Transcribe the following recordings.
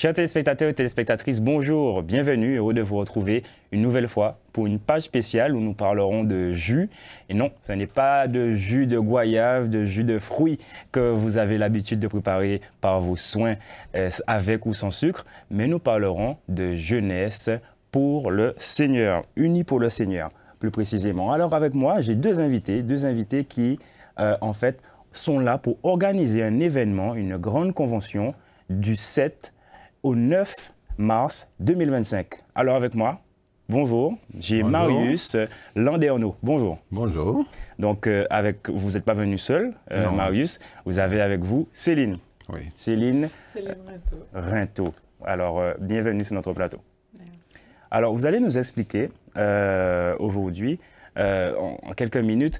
Chers téléspectateurs et téléspectatrices, bonjour, bienvenue, heureux de vous retrouver une nouvelle fois pour une page spéciale où nous parlerons de jus. Et non, ce n'est pas de jus de goyave, de jus de fruits que vous avez l'habitude de préparer par vos soins avec ou sans sucre, mais nous parlerons de jeunesse pour le Seigneur, unis pour le Seigneur, plus précisément. Alors avec moi, j'ai deux invités qui, en fait, sont là pour organiser un événement, une grande convention du 7 au 9 mars 2025. Alors avec moi, bonjour, j'ai Marius Landerneau. Bonjour. Bonjour. Donc vous n'êtes pas venu seul, Marius, vous avez avec vous Céline. Oui. Céline Rinto. Alors bienvenue sur notre plateau. Merci. Alors vous allez nous expliquer aujourd'hui, en quelques minutes,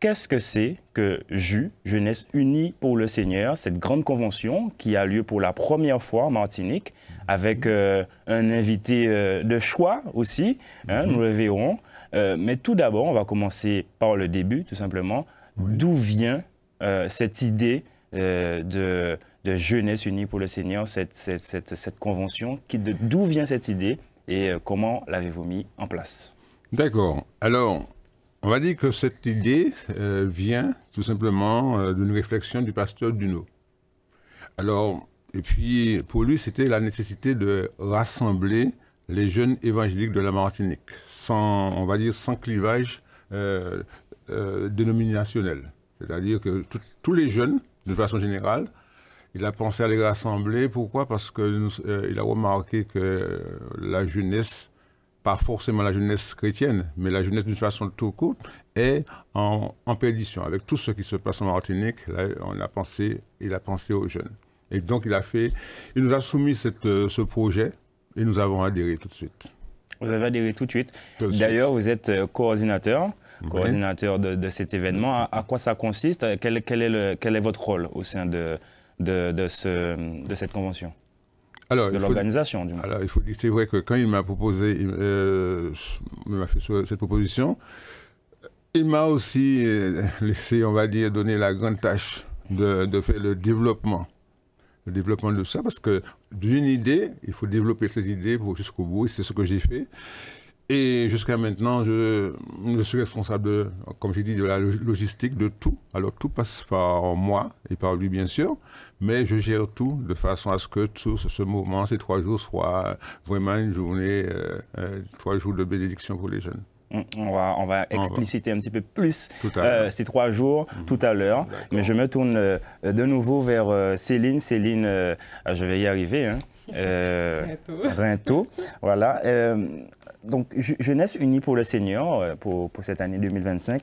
qu'est-ce que c'est que JU, Jeunesse Unie pour le Seigneur, cette grande convention qui a lieu pour la première fois en Martinique, avec un invité de choix aussi, hein, nous le verrons. Mais tout d'abord, on va commencer par le début, tout simplement. Oui. D'où vient cette idée de Jeunesse Unie pour le Seigneur, cette convention, d'où vient cette idée et comment l'avez-vous mis en place? D'accord. Alors, on va dire que cette idée vient tout simplement d'une réflexion du pasteur Duno. Alors, et puis pour lui, c'était la nécessité de rassembler les jeunes évangéliques de la Martinique, on va dire sans clivage dénominationnel. C'est-à-dire que tous les jeunes, de façon générale, il a pensé à les rassembler. Pourquoi? Parce qu'il a remarqué que la jeunesse, pas forcément la jeunesse chrétienne, mais la jeunesse d'une façon tout courte, est en perdition. Avec tout ce qui se passe en Martinique, là, il a pensé aux jeunes. Et donc, il nous a soumis ce projet et nous avons adhéré tout de suite. Vous avez adhéré tout de suite. D'ailleurs, vous êtes coordinateur de cet événement. À quoi ça consiste? Quel est votre rôle au sein de cette convention? Alors, de l'organisation, du moins. Alors, il faut dire, c'est vrai que quand il m'a proposé, il m'a fait cette proposition, il m'a aussi laissé, on va dire, donner la grande tâche de faire le développement de ça, parce que d'une idée, il faut développer cette idée jusqu'au bout, et c'est ce que j'ai fait. Et jusqu'à maintenant, je suis responsable, comme j'ai dit, de la logistique, de tout. Alors, tout passe par moi et par lui, bien sûr, mais je gère tout de façon à ce que tout ce moment, ces 3 jours, soit vraiment une journée, 3 jours de bénédiction pour les jeunes. On va expliciter un petit peu plus ces 3 jours tout à l'heure, mais je me tourne de nouveau vers Céline. Céline, je vais y arriver, hein. Rinto. Voilà. Donc, Jeunesse Unie pour le Seigneur, pour cette année 2025,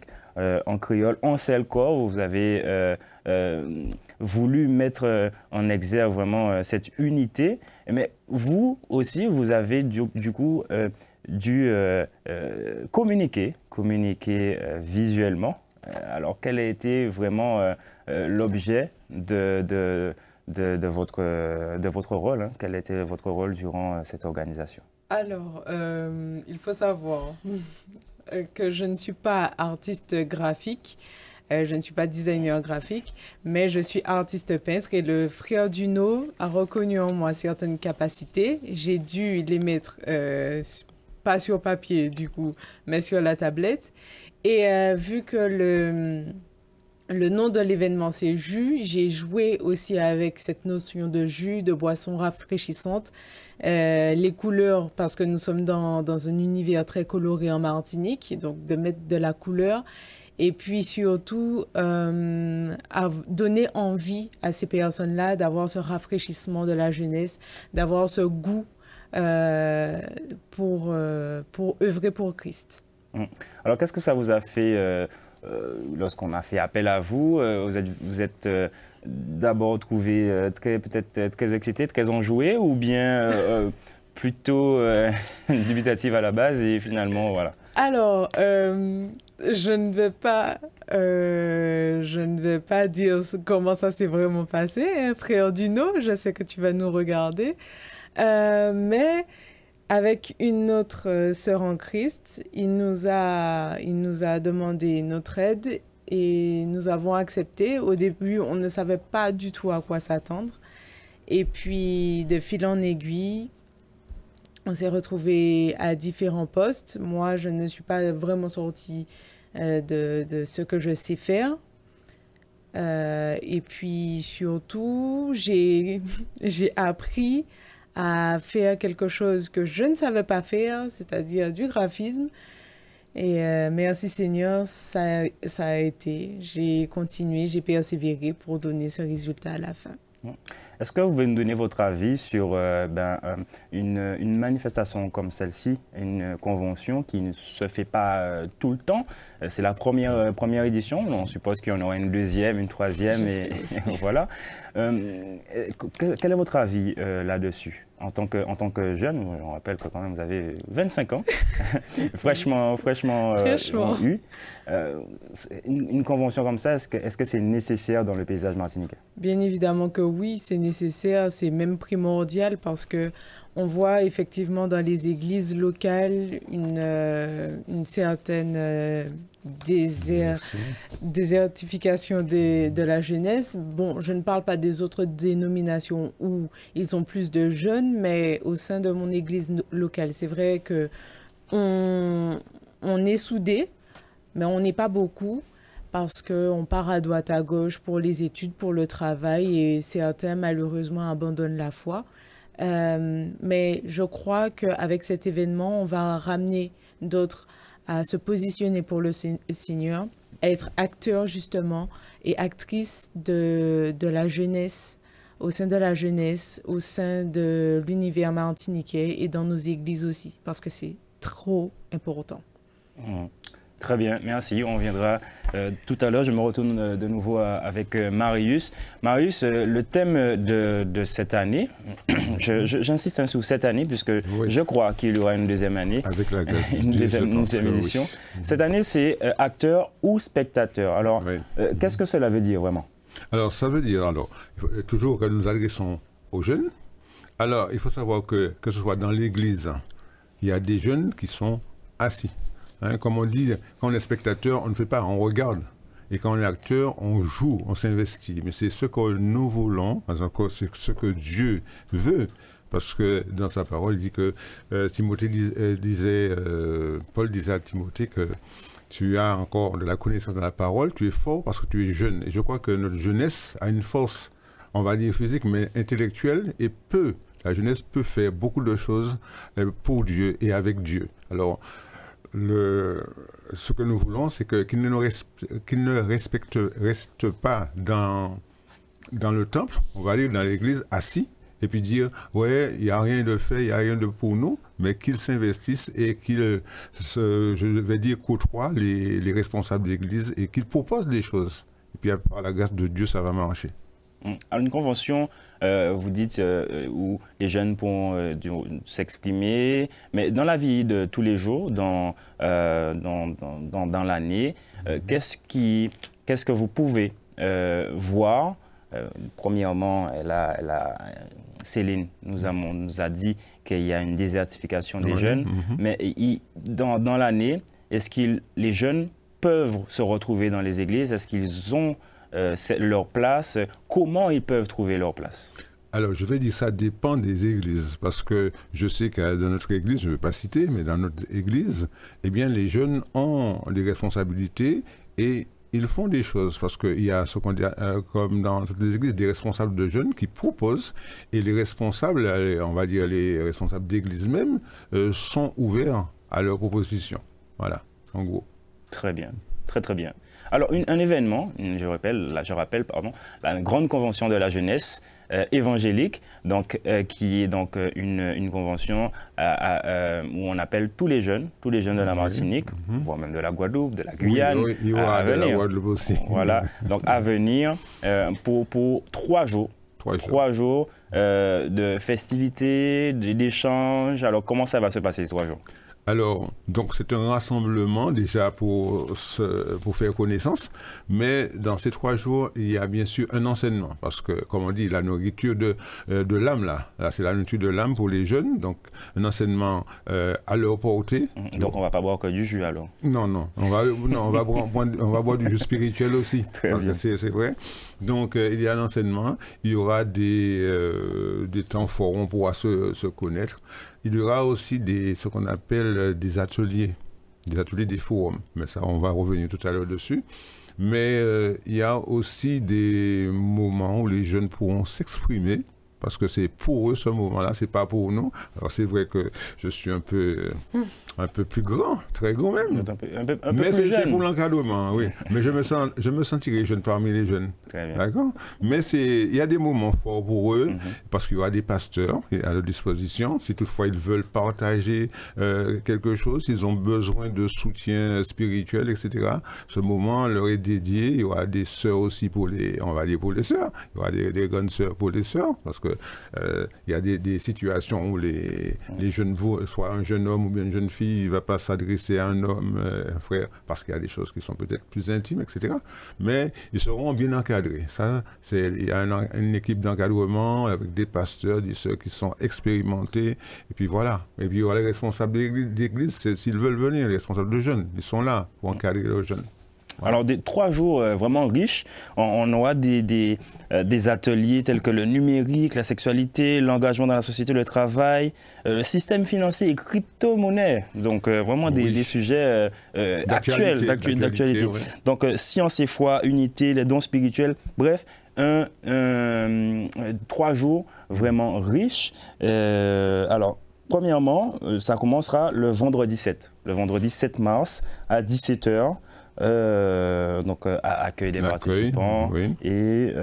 en créole, en seul corps, vous avez voulu mettre en exergue vraiment cette unité. Mais vous aussi, vous avez du coup dû communiquer visuellement. Alors, quel a été vraiment l'objet de votre rôle, hein? Quel a été votre rôle durant cette organisation? Alors, il faut savoir que je ne suis pas artiste graphique, je ne suis pas designer graphique, mais je suis artiste peintre et le frère Duno a reconnu en moi certaines capacités. J'ai dû les mettre, pas sur papier du coup, mais sur la tablette. Et vu que le nom de l'événement, c'est jus. J'ai joué aussi avec cette notion de jus, de boisson rafraîchissante. Les couleurs, parce que nous sommes dans un univers très coloré en Martinique, donc de mettre de la couleur. Et puis surtout, à donner envie à ces personnes-là d'avoir ce rafraîchissement de la jeunesse, d'avoir ce goût pour œuvrer pour Christ. Alors, qu'est-ce que ça vous a fait lorsqu'on a fait appel à vous? Vous êtes d'abord trouvé peut-être très excité, très enjoué, ou bien plutôt dubitative à la base et finalement, voilà? Alors, je ne vais pas dire comment ça s'est vraiment passé, hein, frère Duno, je sais que tu vas nous regarder, mais avec une autre sœur en Christ, il nous a demandé notre aide et nous avons accepté. Au début, on ne savait pas du tout à quoi s'attendre. Et puis, de fil en aiguille, on s'est retrouvés à différents postes. Moi, je ne suis pas vraiment sortie de ce que je sais faire. Et puis, surtout, j'ai appris à faire quelque chose que je ne savais pas faire, c'est-à-dire du graphisme. Et merci Seigneur, ça a été. J'ai continué, j'ai persévéré pour donner ce résultat à la fin. Est-ce que vous pouvez nous donner votre avis sur une manifestation comme celle-ci, une convention qui ne se fait pas tout le temps? C'est la première édition, on suppose qu'il y en aura une deuxième, une troisième, et voilà. Quel est votre avis là-dessus? En tant que jeune, on rappelle que quand même vous avez 25 ans, fraîchement eu. Une convention comme ça, est-ce que c'est nécessaire dans le paysage martiniquais? Bien évidemment que oui, c'est nécessaire, c'est même primordial parce que on voit effectivement dans les églises locales une certaine désertification de la jeunesse. Bon, je ne parle pas des autres dénominations où ils ont plus de jeunes, mais au sein de mon église locale, c'est vrai que on est soudés, mais on n'est pas beaucoup parce qu'on part à droite à gauche pour les études, pour le travail et certains malheureusement abandonnent la foi. Mais je crois qu'avec cet événement, on va ramener d'autres à se positionner pour le Seigneur, à être acteur justement et actrice de la jeunesse, au sein de la jeunesse, au sein de l'univers martiniquais et dans nos églises aussi, parce que c'est trop important. Très bien, merci. On reviendra tout à l'heure. Je me retourne de nouveau avec Marius. Marius, le thème de cette année, j'insiste sur cette année puisque oui, je crois qu'il y aura une deuxième année, avec la grâce une deuxième édition. Oui. Cette année, c'est acteur ou spectateur. Alors, oui, qu'est-ce que cela veut dire vraiment? Alors, ça veut dire, toujours que nous adressons aux jeunes. Alors, il faut savoir que ce soit dans l'église, il y a des jeunes qui sont assis. Hein, comme on dit, quand on est spectateur, on ne fait pas, on regarde. Et quand on est acteur, on joue, on s'investit. Mais c'est ce que nous voulons, c'est ce que Dieu veut. Parce que dans sa parole, il dit que Paul disait à Timothée que tu as encore de la connaissance dans la parole, tu es fort parce que tu es jeune. Et je crois que notre jeunesse a une force, on va dire physique, mais intellectuelle, et la jeunesse peut faire beaucoup de choses pour Dieu et avec Dieu. Alors, ce que nous voulons, c'est qu'ils ne restent pas dans le temple, on va dire dans l'église, assis, et puis dire, ouais, il n'y a rien de fait, il n'y a rien de pour nous, mais qu'ils s'investissent et qu'ils, je vais dire, côtoient les responsables d'église et qu'ils proposent des choses. Et puis, par la grâce de Dieu, ça va marcher. À une convention, vous dites, où les jeunes pourront s'exprimer, mais dans la vie de tous les jours, dans l'année, qu'est-ce que vous pouvez voir? Premièrement, Céline nous a dit qu'il y a une désertification des jeunes, mais dans l'année, est-ce que les jeunes peuvent se retrouver dans les églises? Est-ce qu'ils ont leur place? Comment ils peuvent trouver leur place? Alors, je vais dire, ça dépend des églises, parce que je sais que dans notre église, je ne vais pas citer, mais dans notre église, eh bien, les jeunes ont des responsabilités et ils font des choses, parce qu'il y a ce qu'on dit, comme dans toutes les églises, des responsables de jeunes qui proposent, et les responsables, on va dire les responsables d'église même, sont ouverts à leurs propositions. Voilà, en gros. Très bien, très très bien. Alors, un événement, je rappelle, la grande convention de la jeunesse évangélique, donc, qui est donc une convention où on appelle tous les jeunes de la Martinique, voire même de la Guadeloupe, de la Guyane, à venir. De la Guadeloupe aussi. Voilà, donc à venir pour 3 jours. 3 jours de festivités, d'échanges. Alors, comment ça va se passer ces 3 jours? Alors, donc c'est un rassemblement déjà pour faire connaissance, mais dans ces 3 jours, il y a bien sûr un enseignement, parce que, comme on dit, la nourriture de l'âme, là c'est la nourriture de l'âme pour les jeunes, donc un enseignement à leur portée. Donc on ne va pas boire que du jus alors? Non, on va boire du jus spirituel aussi. Très bien. C'est vrai. Donc, il y a un enseignement, il y aura des temps forts, on pourra se connaître. Il y aura aussi ce qu'on appelle des ateliers, des forums. Mais ça, on va revenir tout à l'heure dessus. Mais il y a aussi des moments où les jeunes pourront s'exprimer, parce que c'est pour eux ce moment-là, c'est pas pour nous. Alors c'est vrai que je suis un peu plus grand, très grand même. Un peu mais plus c'est jeune. pour l'encadrement, oui. Mais je me sentirai jeune parmi les jeunes. Très bien. D'accord. Mais il y a des moments forts pour eux, parce qu'il y aura des pasteurs à leur disposition. Si toutefois ils veulent partager quelque chose, s'ils ont besoin de soutien spirituel, etc. Ce moment leur est dédié. Il y aura des sœurs aussi on va dire pour les sœurs. Il y aura des grandes sœurs pour les sœurs, parce que il y a des situations où les jeunes, soit un jeune homme ou bien une jeune fille, il ne va pas s'adresser à un homme, un frère, parce qu'il y a des choses qui sont peut-être plus intimes, etc. Mais ils seront bien encadrés. Il y a une équipe d'encadrement avec des pasteurs, des sœurs qui sont expérimentés. Et puis voilà. Et puis il y aura les responsables d'église, s'ils veulent venir, les responsables de jeunes. Ils sont là pour encadrer les jeunes. Voilà. Alors, 3 jours vraiment riches. On aura des ateliers tels que le numérique, la sexualité, l'engagement dans la société, le travail, le système financier et crypto-monnaie. Donc, vraiment des sujets actuels, d'actualité. Ouais. Donc, science et foi, unité, les dons spirituels. Bref, 3 jours vraiment riches. Alors, premièrement, ça commencera le vendredi 7. Le vendredi 7 mars à 17h. Donc accueil des participants et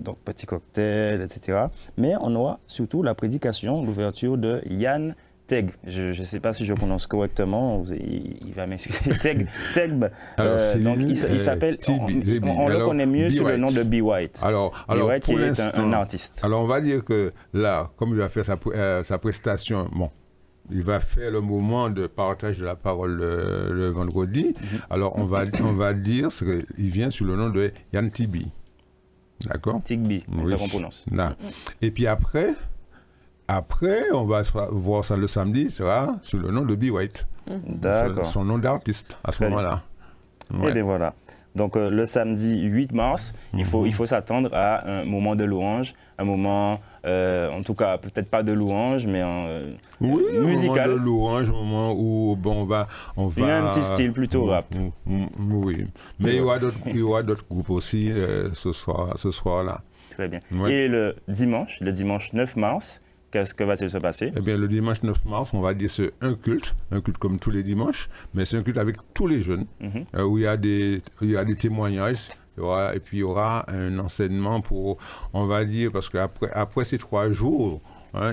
donc petit cocktail, etc. Mais on aura surtout la prédication, l'ouverture de Yann Teg. Je ne sais pas si je prononce correctement, il va m'excuser. Teg. Donc il s'appelle, on le connaît mieux sous le nom de B. White. Alors B. White qui est un artiste. Alors on va dire que là, comme il va faire sa prestation, bon, il va faire le moment de partage de la parole le vendredi. Alors, on va dire qu'il vient sous le nom de Yann Tibi. D'accord? Tigby, c'est ça qu'on prononce. Là. Et puis après, on va voir ça le samedi, sera sous le nom de B. White. D'accord. Son nom d'artiste à ce moment-là. Ouais. Et bien voilà. Donc le samedi 8 mars, il faut s'attendre à un moment de louange, un moment, en tout cas peut-être pas de louange, mais musical. Un moment de louange, un moment où on va. Il y a un petit style plutôt rap. Oui, mais il y aura d'autres groupes aussi ce soir-là. Très bien. Ouais. Et le dimanche 9 mars, qu'est-ce que va-t-il se passer? Eh bien, le dimanche 9 mars, on va dire c'est un culte comme tous les dimanches, mais c'est un culte avec tous les jeunes, où il y a des témoignages, et puis il y aura un enseignement on va dire, parce qu'après ces 3 jours,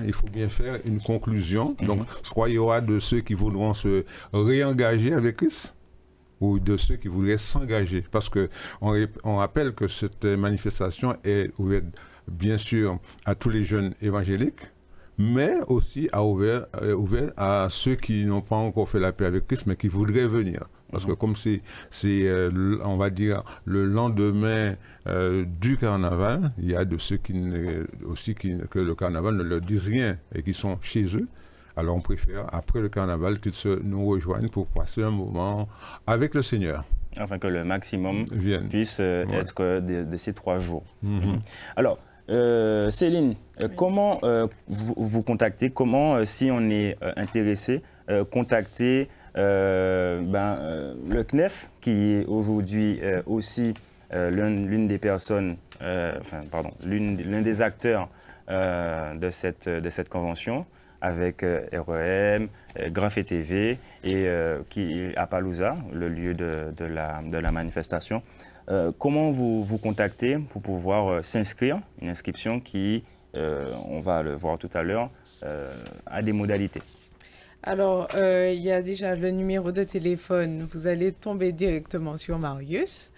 il faut bien faire une conclusion. Donc, soit il y aura de ceux qui voudront se réengager avec Christ, ou de ceux qui voudraient s'engager. Parce qu'on rappelle que cette manifestation est ouverte, bien sûr, à tous les jeunes évangéliques, mais aussi ouvert à ceux qui n'ont pas encore fait la paix avec Christ, mais qui voudraient venir. Parce que comme c'est on va dire, le lendemain du carnaval, il y a de ceux que le carnaval ne leur disent rien et qui sont chez eux. Alors on préfère, après le carnaval, qu'ils nous rejoignent pour passer un moment avec le Seigneur. Afin que le maximum puisse être de ces 3 jours. Alors, Céline, comment vous contactez? Comment, si on est intéressé, contacter le CNEF, qui est aujourd'hui aussi l'une des personnes, l'un des acteurs de cette convention, avec REM, Grand Fait TV et à Palouza, le lieu de la manifestation. Comment vous contactez pour pouvoir s'inscrire? Une inscription qui, on va le voir tout à l'heure, a des modalités. Alors, il y a déjà le numéro de téléphone. Vous allez tomber directement sur Marius.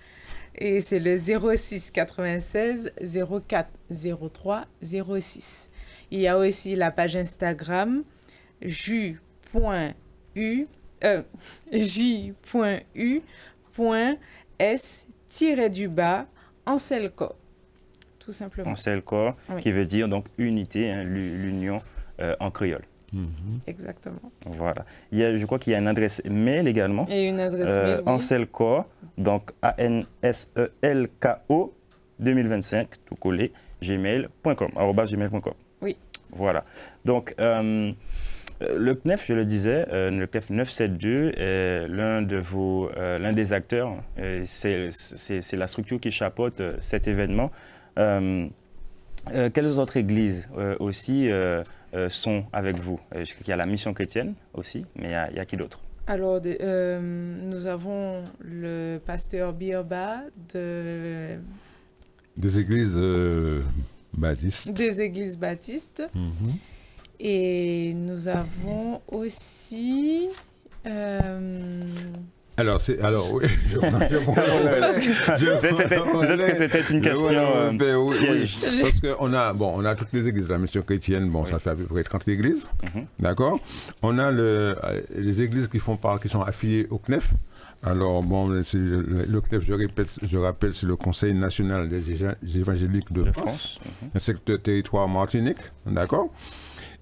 Et c'est le 06 96 04 03 06. Il y a aussi la page Instagram ju.u J.U.S-du-bas Anselco, tout simplement. Anselco, Oui. qui veut dire donc unité, hein, l'union en créole. Exactement. Voilà. Je crois qu'il y a une adresse mail également. Et une adresse mail, oui. Anselco, donc ANSELKO 2025, tout collé, gmail.com, @gmail.com. Oui. Voilà. Donc, le CNEF, je le disais, le CNEF 972 est l'un des acteurs. C'est la structure qui chapeaute cet événement. Quelles autres églises aussi sont avec vous? Il y a la Mission chrétienne aussi, mais il y a qui d'autre? Alors, nous avons le pasteur Birba Des églises baptistes. des églises baptistes. Et nous avons aussi... Alors, oui, Peut-être que c'était une question piège. Parce qu'on a, on a toutes les églises de la Mission chrétienne, ça fait à peu près 30 églises, d'accord. On a les églises qui sont affiliées au CNEF. Alors, le CNEF, je rappelle, c'est le Conseil national des évangéliques de France, un secteur territoire Martinique, d'accord.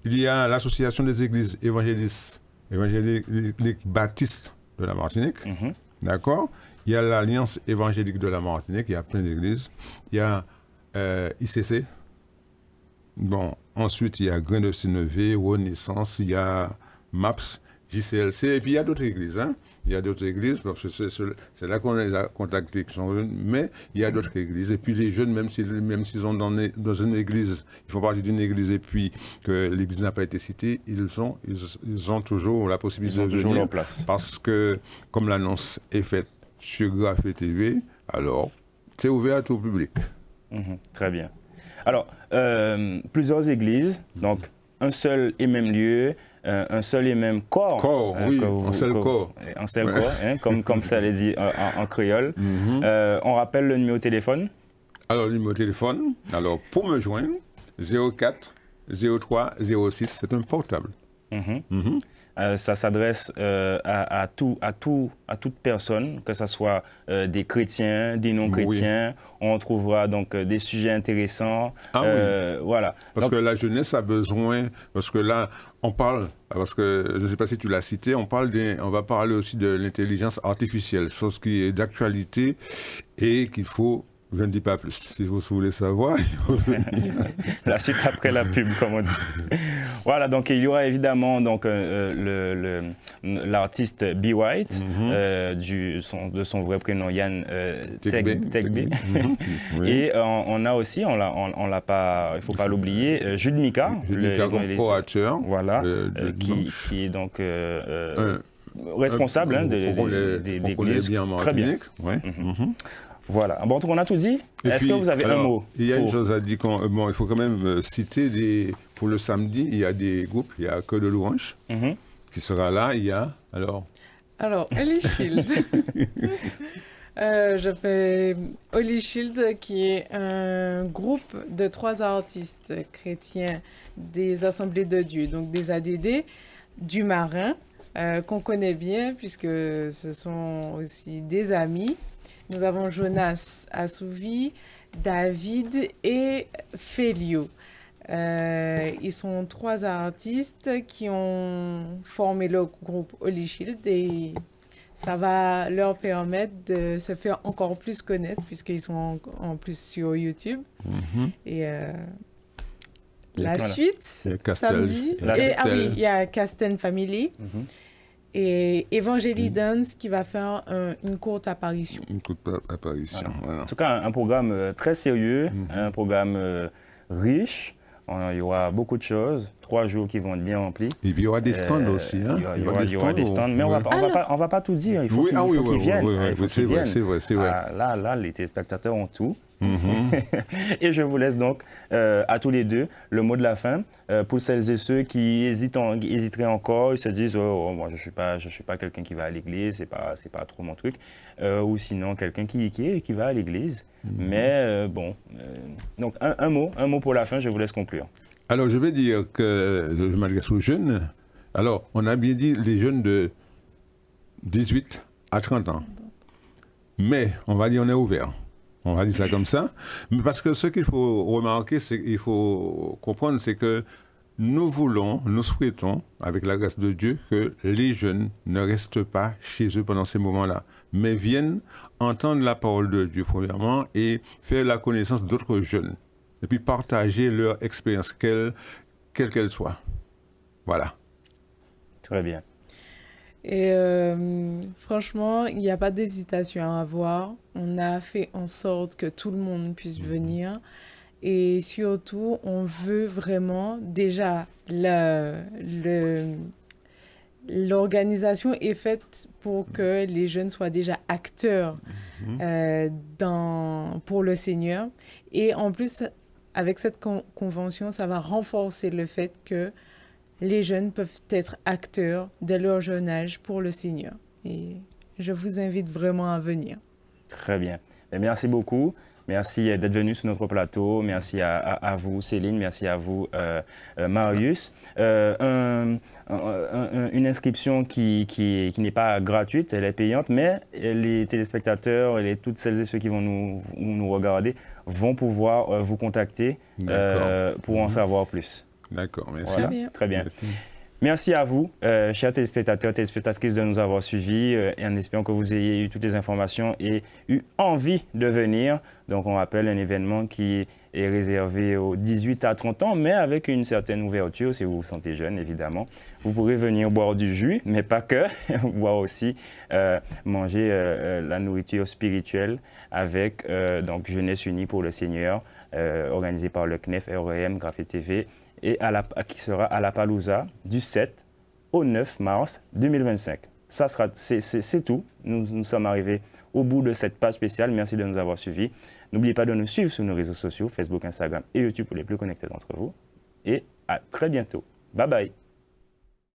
Il y a l'Association des églises évangéliques baptistes de la Martinique, d'accord. Il y a l'Alliance évangélique de la Martinique, il y a plein d'églises. Il y a ICC. Ensuite, il y a Grain de Sénévé, Renaissance, il y a MAPS, JCLC, et puis il y a d'autres églises. Il y a d'autres églises, parce que c'est là qu'on les a contactés, mais il y a d'autres églises. Et puis les jeunes, même s'ils sont dans une église, ils font partie d'une église et puis que l'église n'a pas été citée, ils ont toujours la possibilité de venir. Leur place. Parce que, comme l'annonce est faite sur Graphe TV, alors c'est ouvert à tout public. Très bien. Alors, plusieurs églises, donc un seul et même lieu, un seul et même corps. Oui, un seul corps. Un seul corps, comme ça les dit en créole. On rappelle le numéro de téléphone. Alors, le numéro de téléphone, pour me joindre, 04 03 06, c'est un portable. Ça s'adresse à toute personne, que ce soit des chrétiens, des non-chrétiens. On trouvera donc des sujets intéressants. Voilà. Parce que la jeunesse a besoin, parce que là, on parle, parce que je ne sais pas si tu l'as cité, on va parler aussi de l'intelligence artificielle, chose qui est d'actualité et qu'il faut... Je ne dis pas plus. Si vous voulez savoir, il faut venir. La suite après la pub, comme on dit. Voilà, donc il y aura évidemment donc l'artiste B. White, de son vrai prénom Yann Tegbe. Et on a aussi, il ne faut pas l'oublier, Jude Mika, le co-auteur, voilà, qui est donc responsable des églises. Très bien. Voilà. Bon, donc on a tout dit. Est-ce que vous avez un mot? Il y a une chose à dire. Il faut quand même citer pour le samedi, il y a des groupes. Il y a Que de Louange qui sera là. Il y a alors Holy Shield. Je fais Holy Shield, qui est un groupe de 3 artistes chrétiens des Assemblées de Dieu, donc des ADD, du Marin, qu'on connaît bien puisque ce sont aussi des amis. Nous avons Jonas Assouvi, David et Félio. Ils sont 3 artistes qui ont formé le groupe Holy Shield et ça va leur permettre de se faire encore plus connaître puisqu'ils sont en plus sur YouTube. Et la suite, samedi. Il y a Castel Family. Et Evangélie Dance qui va faire une courte apparition. Une courte apparition, voilà. En tout cas, un programme très sérieux, un programme riche. Il y aura beaucoup de choses, 3 jours qui vont être bien remplis. Et puis il y aura des stands aussi. Il y aura des stands, mais on va pas tout dire. Il faut qu'ils viennent. C'est vrai. Là, les téléspectateurs ont tout. Et je vous laisse donc à tous les deux le mot de la fin pour celles et ceux qui hésiteraient encore, ils se disent moi je suis pas quelqu'un qui va à l'église, c'est pas trop mon truc, ou sinon quelqu'un qui va à l'église, mais donc un mot pour la fin, je vous laisse conclure. Alors je vais dire que je m'adresse aux jeunes. Alors on a bien dit les jeunes 18 à 30 ans. Mais, on va dire, on est ouvert. On va dire ça comme ça. Mais parce que ce qu'il faut remarquer, il faut comprendre, c'est que nous souhaitons, avec la grâce de Dieu, que les jeunes ne restent pas chez eux pendant ces moments-là, mais viennent entendre la parole de Dieu, premièrement, et faire la connaissance d'autres jeunes. Et puis partager leur expérience, quelle qu'elle soit. Voilà. Très bien. Et franchement, il n'y a pas d'hésitation à avoir. On a fait en sorte que tout le monde puisse venir. Et surtout, on veut vraiment, déjà, l'organisation est faite pour que les jeunes soient déjà acteurs pour le Seigneur. Et en plus, avec cette convention, ça va renforcer le fait que les jeunes peuvent être acteurs dès leur jeune âge pour le Seigneur. Et je vous invite vraiment à venir. Très bien. Et merci beaucoup. Merci d'être venu sur notre plateau. Merci à vous, Céline. Merci à vous, Marius. Une inscription qui n'est pas gratuite, elle est payante, mais les téléspectateurs et toutes celles et ceux qui vont nous regarder vont pouvoir vous contacter pour en savoir plus. D'accord, merci. Voilà. Très bien. Merci à vous, chers téléspectateurs, téléspectatrices, de nous avoir suivis et en espérant que vous ayez eu toutes les informations et eu envie de venir. Donc, on rappelle un événement qui est réservé aux 18 à 30 ans, mais avec une certaine ouverture, si vous vous sentez jeune, évidemment. Vous pourrez venir boire du jus, mais pas que, boire aussi, manger la nourriture spirituelle avec donc Jeunesse Unie pour le Seigneur, organisé par le CNEF, REM, Graphé TV, et qui sera à la Palouza du 7 au 9 mars 2025. C'est tout. Nous sommes arrivés au bout de cette page spéciale. Merci de nous avoir suivis. N'oubliez pas de nous suivre sur nos réseaux sociaux, Facebook, Instagram et YouTube pour les plus connectés d'entre vous. Et à très bientôt. Bye bye.